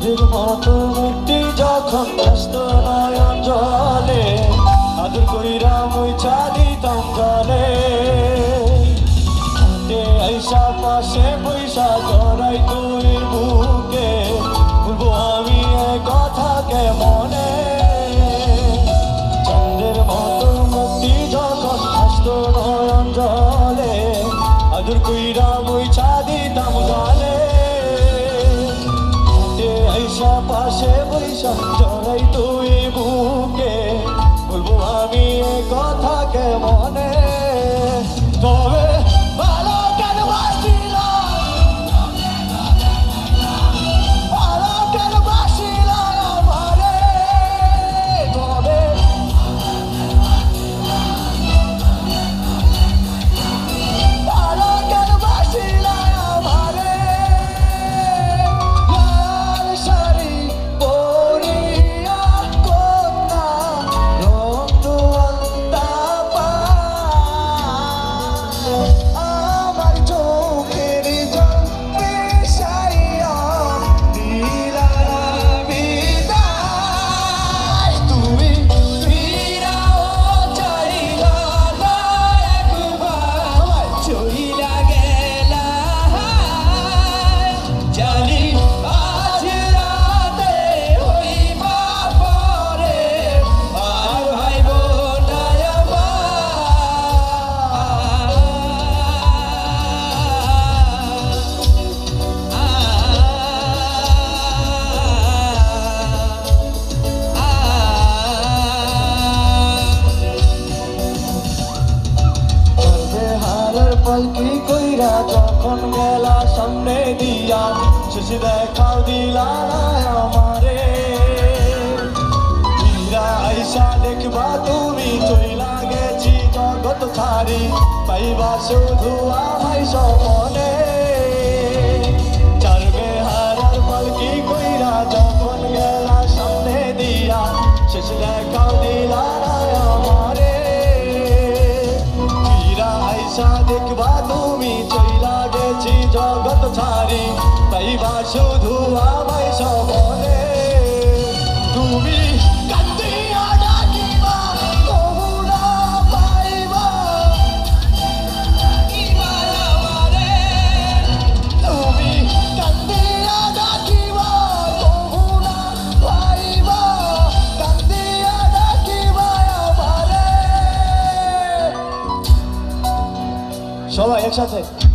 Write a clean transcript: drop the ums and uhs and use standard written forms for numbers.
চাঁদের মতো মুক্তি যখন ব্যস্ত নয়ন জলে আদর কইরা মুইছা দিতাম জলে হাতে আইসা পাশে পয়সা জড়াই তুই বুকে বলবো আমি এ কথাকে মনে চাঁদের মতো মুক্তি যখন ব্যস্ত নয়ন জলে আদর কইরা মুইছা দিতাম জলে পাশে বৈশা জড়াই তুই বুকে বলবো আমি এ কথাকে মনে তবে ভালো কেন বাসিলাম ভালো কেন বাসিলাম আমারে তবে ভালো কেন বাসিলাম আমারে পালকি কইরা যখন গেলা সামনে দিয়া শেষে দেখাও দিলা আমারে ফিরা আইসা দেখবা তুমি চইলা গেছি জগৎ ছাড়ি পাইবা শুধু আমায় স্বপনে চার বেহারার পালকি কইরা যখন গেলা সামনে দিয়া শেষে দেখাও দিলা আমারে দেখবা তুমি চইলা গেছি জগৎ ছাড়ি পাইবা শুধু আমায় স্বপনে তুমি কান্দিয়া ডাকিবা তবু না পাইবা আমারে তুমি কান্দিয়া ডাকিবা তবু না পাইবা কান্দিয়া ডাকিবা আমারে সবাই একসাথে